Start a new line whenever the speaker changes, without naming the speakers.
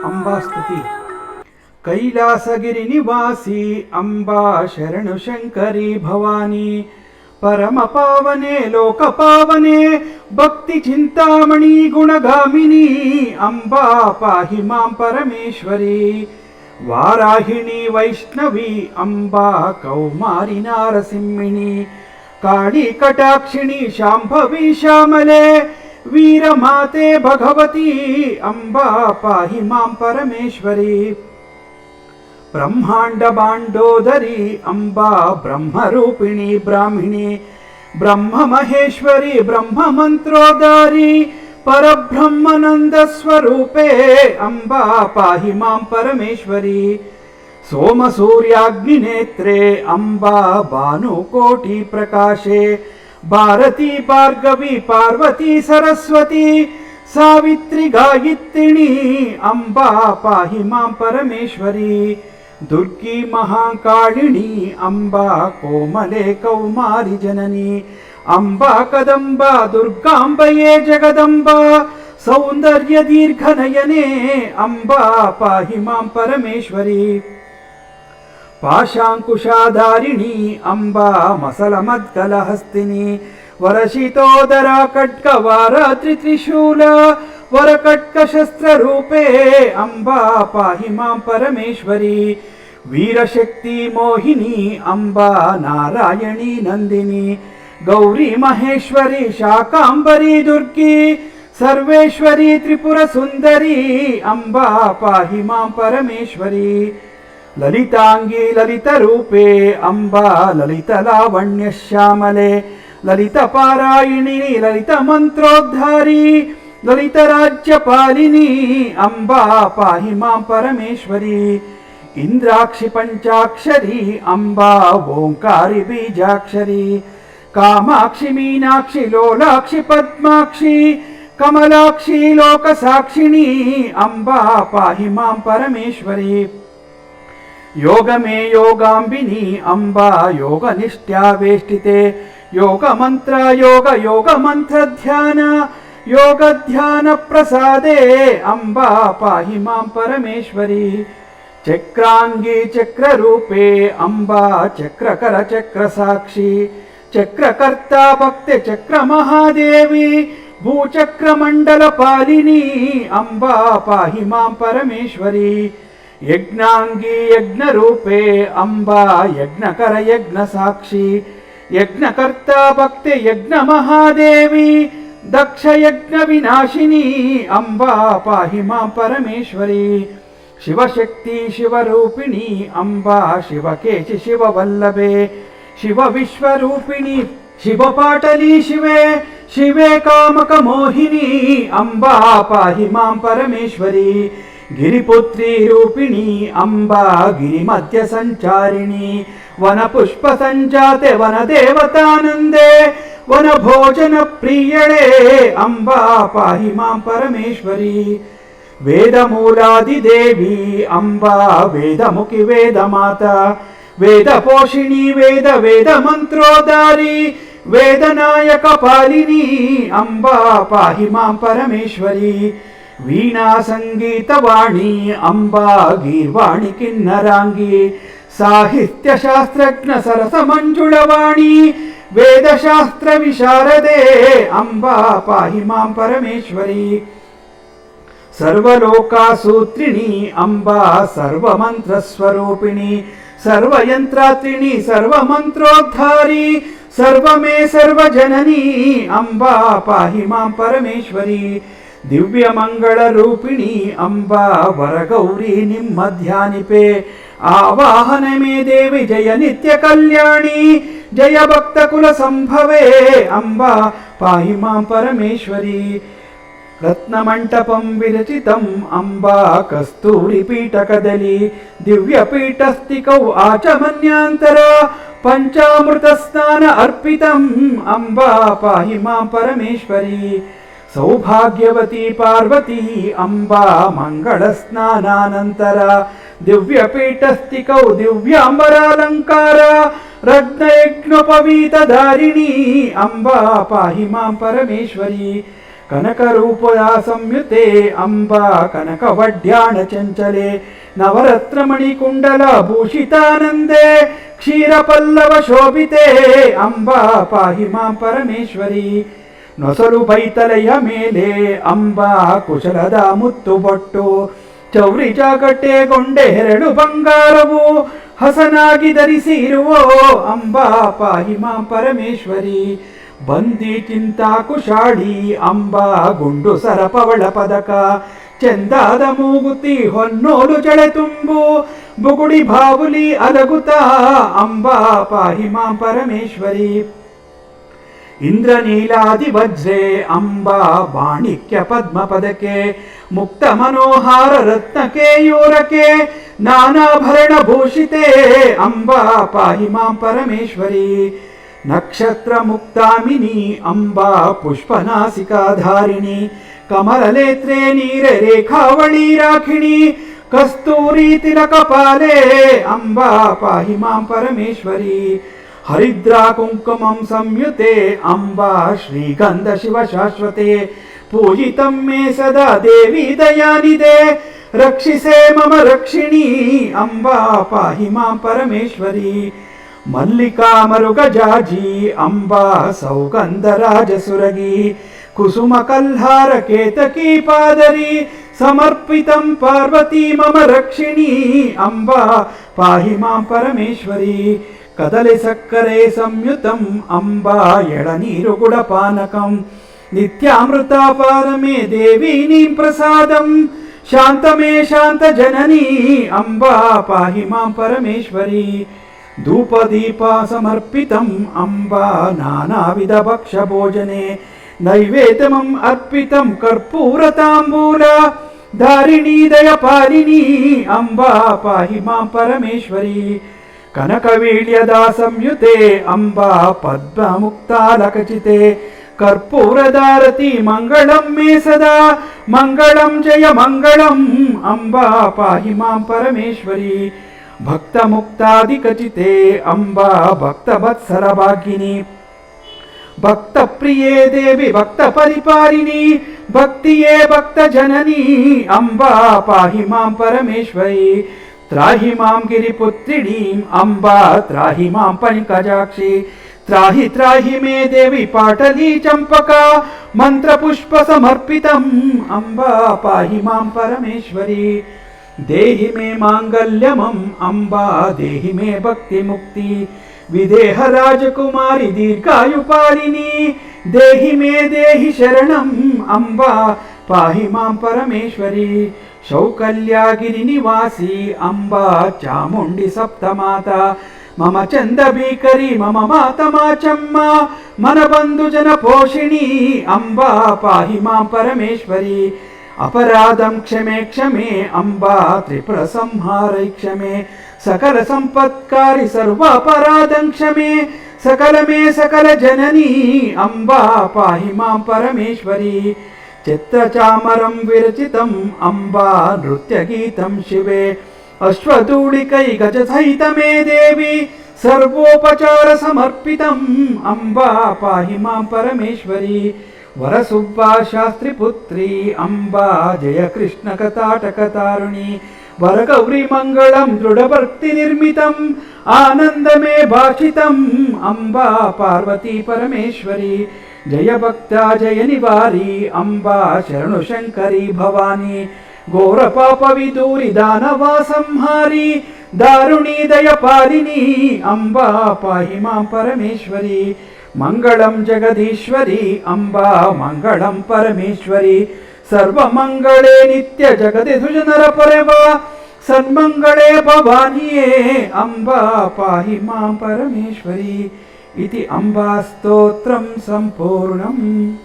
अंबास्तुति। कैलासगिरि निवासी अंबा शरणु शंकरी भवानी, परम पावने लोक पावने भक्ति चिंतामणि गुणगामिनी अंबा पाहि मां परमेश्वरी। वाराहिणी वैष्णवी अंबा कौमारी नारसिंहिणी, काली कटाक्षिणी शांभवी श्यामले वीरमाते भगवती अंबा पाहि मां परमेश्वरी। ब्रह्मांड बांडोदरी अंबा ब्रह्मरूपिणी ब्राह्मिणी, ब्रह्म महेश्वरी ब्रह्म मंत्रोदारी परब्रह्मानंद स्वरूपे अंबा पाहि मां परमेश्वरी। सोम सूर्याग्निनेत्रे अंबा भानुकोटि प्रकाशे, भारती भार्गवी पार्वती सरस्वती सावित्री गायत्रिणी अंबा पाहि मां परमेश्वरी। दुर्गी महाकालिनी अंबा कोमले कौमारी जननी, अंबा कदंबा दुर्गांबये जगदंबा सौंदर्य दीर्घनयने अंबा पाहि मां परमेश्वरी। पाशांकुशाधारिणी अंबा मसलमद्गलहस्तिनी, वरशितोदरा खड्गवारात्रि त्रिशूल वरकट्कशस्त्र रूपे अंबा पाहि मां परमेश्वरी। वीरशक्ति मोहिनी अंबा नारायणी नंदिनी, गौरी महेश्वरी शाकांबरी दुर्गी सर्वेश्वरी त्रिपुर सुंदरी अंबा पाहि मां परमेश्वरी। ललितांगी ललित रूपे अंबा ललित लावण्य श्यामले, ललित पारायणी ललित मंत्रोद्धारी ललित राज्यपालिनी अंबा पाहि मां परमेश्वरी। इंद्राक्षि पंचाक्षरी अंबा ओंकारी बीजाक्षरी, कामाक्षि मीनाक्षि लोलाक्षि पद्माक्षी कमलाक्षी लोक साक्षिणी अंबा पाहि मां परमेश्वरी। योग में योगांबिनी अंबा योग निष्ठ्यावेष्टिते, योग मंत्र योग मंत्र ध्यान योग ध्यान प्रसादे अंबा पाहि मां परमेश्वरी। चक्रांगी चक्र रूपे अंबा चक्रकर चक्र साक्षी, चक्रकर्ता भक्त चक्र महादेवी भूचक्र मंडल पालिनी अंबा पाहि मां परमेश्वरी। यज्ञांगी यज्ञ रूपे अंबा यज्ञकर यज्ञ साक्षी, यज्ञकर्ता भक्त यज्ञ महादेवी दक्ष यज्ञ विनाशिनी अंबा पाहि मां परमेश्वरी। शिवशक्ति शिवरूपिणी अंबा शिवकेशि शिववल्लभे, शिव विश्वरूपिणी शिवपाटली शिवे शिवे कामक मोहिनी अंबा पाहि मां परमेश्वरी। गिरिपुत्री रूपिणी अंबा गिरिमध्य संचारिणी, वन पुष्प संजाते वन देवतानंदे वन भोजन प्रियणे अंबा पाहि मां परमेश्वरी। वेदमूलादि देवी अंबा वेदमुखि वेदमाता, वेद पोषिणी वेद वेद मंत्रोदारी वेदनायक पालिनी अंबा पाहि मां परमेश्वरी। वीणा संगीत वाणी अंबा गीर्वाणी किन्नरांगी, साहित्य शास्त्रज्ञ सरस मंजुळवाणी वेद शास्त्र विशारदे अंबा पाहि मां परमेश्वरी। सर्वलोकासूत्रिणी अंबा सर्वमंत्र स्वरूपिणी, सर्वयंत्रात्रिणी सर्वमंत्रोद्धारी सर्वमे सर्वजननी अंबा पाहि मां परमेश्वरी। दिव्य मंगल रूपिणी अंबा वरगौरी निम्म ध्यानिपे, आवाहन में देवी जय नित्य कल्याणी जय भक्त कुल संभवे अंबा पाहि मां परमेश्वरी। रत्नमंटपं विरचितम् अंबा कस्तूरी पीठकदली, दिव्य पीठस्तिकौ आचमन्यांतर पंचामृत स्नान अर्पितम् अंबा पाहि मां परमेश्वरी। सौभाग्यवती पार्वती अंबा मंगल स्नानानंतर, दिव्य पीठस्तिकौ दिव्यांबरालंकार रत्नयज्ञोपवीत धारिणी अंबा पाहि मां परमेश्वरी। कनकरूपया संयुते अम्बा कनकवड्याण चञ्चले नवरत्नमणिकुण्डलभूषितानन्दे क्षीरपल्लव शोभिते अम्बा पाहि मां परमेश्वरी नೊಸಲು ಬೈತಲೆಯ ಮೇಲೆ ಅಂಬಾ ಕುಶಲದ ಮುತ್ತು ಬೊಟ್ಟು ಚೌರಿ ಜಾಗಟೆಗೊಂಡೆ ಎರಡು ಬಂಗಾರವು ಹಸನಾಗಿ ಧರಿಸಿರುವೋ ಅಂಬಾ ಪಾಹಿ ಮಾಂ ಪರಮೇಶ್ವರಿ ಬಂದಿ ಚಿಂತಾ ಕುಶಾಳಿ ಅಂಬಾ ಗುಂಡು ಸರಪವಳ ಪದಕ ಚೆಂದಾದ ಮೂಗುತಿ ಹೊನ್ನೋಲು ಜಳೆ ತುಂಬು ಬುಗುಡಿ ಬಾವುಲಿ ಅಲಗುತ್ತಾ ಅಂಬಾ ಪಾಹಿ ಮಾಂ ಪರಮೇಶ್ವರಿ ಇಂದ್ರನೀಲಾದಿ ವಜ್ರೆ ಅಂಬಾ ಬಾಣಿಕ್ಯ ಪದ್ಮ ಪದಕೆ ಮುಕ್ತ ಮನೋಹಾರ ರತ್ನ ಕೇಯೂರಕೆ ನಾನಾಭರಣ ಭೂಷಿತೆ ಅಂಬಾ ಪಾಹಿ ಮಾಂ ಪರಮೇಶ್ವರಿ ನಕ್ಷತ್ರ ಮುಕ್ತಾಮಿನಿ ಅಂಬಾ ಪುಷ್ಪನಾಸಿಕಾಧಾರಿಣಿ ಕಮಲನೇತ್ರೆ ನೀರೆ ರೇಖಾವಳಿ ರಾಖಿಣಿ ಕಸ್ತೂರಿ ತಿಲಕಪಾಲೆ ಅಂಬಾ ಪಾಹಿ ಮಾಂ ಪರಮೇಶ್ವರಿ ಹರಿದ್ರಾ ಕುಂಕುಮಂ ಸಂಯುತೆ ಅಂಬಾ ಶ್ರೀಗಂಧ ಶಿವ ಶಾಶ್ವತೆ ಪೂಜಿತಂ ಮೇ ಸದಾ ದೇವಿ ದಯಾನಿದೆ ರಕ್ಷಿಸೆ ಮಮ ರಕ್ಷಿಣಿ ಅಂಬಾ ಪಾಹಿ ಮಾಂ ಪರಮೇಶ್ವರಿ ಮಲ್ಲಿಕಾ ಮರುಗಜಾಜಿ ಅಂಬಾ ಸೌಗಂಧ ರಾಜಸುರಗಿ ಕುಸುಮ ಕಲ್ಹಾರ ಕೇತಕಿ ಪಾದರಿ ಸಮರ್ಪಿತಂ ಪಾರ್ವತಿ ಮಮ ರಕ್ಷಿಣಿ ಅಂಬಾ ಪಾಹಿ ಮಾಂ ಪರಮೇಶ್ವರಿ ಕದಲೆ ಸಕ್ಕರೆ ಸಂಯುತಂ ಅಂಬಾ ಎಳನೀರು ಗುಡಪಾನಕಂ ನಿತ್ಯಾಮೃತ ಪಾರಮೇ ದೇವಿ ನೀಂ ಪ್ರಸಾದಂ ಶಾಂತಮೇ ಶಾಂತ ಜನನಿ ಅಂಬಾ ಪಾಹಿ ಮಾಂ ಪರಮೇಶ್ವರಿ ಧೂಪದೀಪ ಸಮರ್ಪಿತಂ ಅಂಬಾ ನಾನಾವಿಧ ಭಕ್ಷ್ಯ ಭೋಜನೆ ನೈವೇದ್ಯಮಂ ಅರ್ಪಿತಂ ಕರ್ಪೂರ ತಾಂಬೂಲ ಧಾರಿಣೀ ದಯ ಪಾಲಿನಿ ಅಂಬಾ ಪಾಹಿ ಮಾಂ ಪರಮೇಶ್ವರಿ ಕನಕವೀಳ್ಯದ ಸಂಯುತೆ ಅಂಬಾ ಪದ್ಮ ಮುಕ್ತಾಲಕಚಿತೆ ಕರ್ಪೂರದಾರತಿ ಮಂಗಳಂ ಮೇ ಸದಾ ಮಂಗಳಂ ಜಯ ಮಂಗಳಂ ಅಂಬಾ ಪಾಹಿ ಮಾಂ ಪರಮೇಶ್ವರಿ ಭಕ್ತ ಮುಕ್ತಾದಿಕಚಿತೆ ಅಂಬಾ ಭಕ್ತ ವತ್ಸಲ ಭಾಗಿನಿ ಭಕ್ತ ಪ್ರಿಯೇ ದೇವಿ ಭಕ್ತ ಪರಿಪಾಲಿನಿ ಭಕ್ತಿಯೇ ಭಕ್ತ ಜನನಿ ಅಂಬಾ ಪಾಹಿ ಮಾಂ ಪರಮೇಶ್ವರಿ त्राहि मां गिरिपुत्रिणीं अम्बा त्राहि मां पंकजाक्षी त्राहि त्राहि मे देवी पाटली चंपका मंत्रपुष्प समर्पितम् अम्बा पाहि मां परमेश्वरी देहि मे मांगल्यमम् अम्बा देहि मे भक्ति मुक्ति विदेह राजकुमारी दीर्घायुपालिनी देहि मे देहि शरणम् अम्बा पाहि मां परमेश्वरी शौकल्यागिरि निवासी अम्बा चामुंडी सप्तमाता मम चंद भीकरी मम माता माचम्मा मन बंधु जन पोषिणी अम्बा पाहि मां परमेश्वरी अपराधं क्षमे क्षमे अम्बा त्रिपुर संहारै क्षमे सकल संपत्कारी सर्वापराधं क्षमे सकल मे सकल जननी अम्बा पाहि मां परमेश्वरी चित्रचामरं विरचितम् अम्बा नृत्यगीतं शिवे अश्वधूलिकै गजसहित मे देवी सर्वोपचार समर्पितम् अम्बा पाहि मां परमेश्वरी वरसुब्बा शास्त्री पुत्री अम्बा जय कृष्ण कथाटकतारुणी वरगौरी मंगलम दृढ़भक्ति निर्मितम् आनंदमे भाषितम् अम्बा पार्वती परमेश्वरी जय भक्ता जय निवारी अम्बा शरणु शंकरी भवानी घोर पाप विदूरी दानवा संहारी दारुणी दय पालिनी अम्बा पाहि मां परमेश्वरी मंगलम जगदीश्वरी अम्बा मंगलम परमेश्वरी सर्वमंगले नित्य जगदे सुजनर परेवा सन्मंगले भवानिये अम्बा पाहि मां परमेश्वरी इति अम्बा स्तोत्रं सम्पूर्णम्।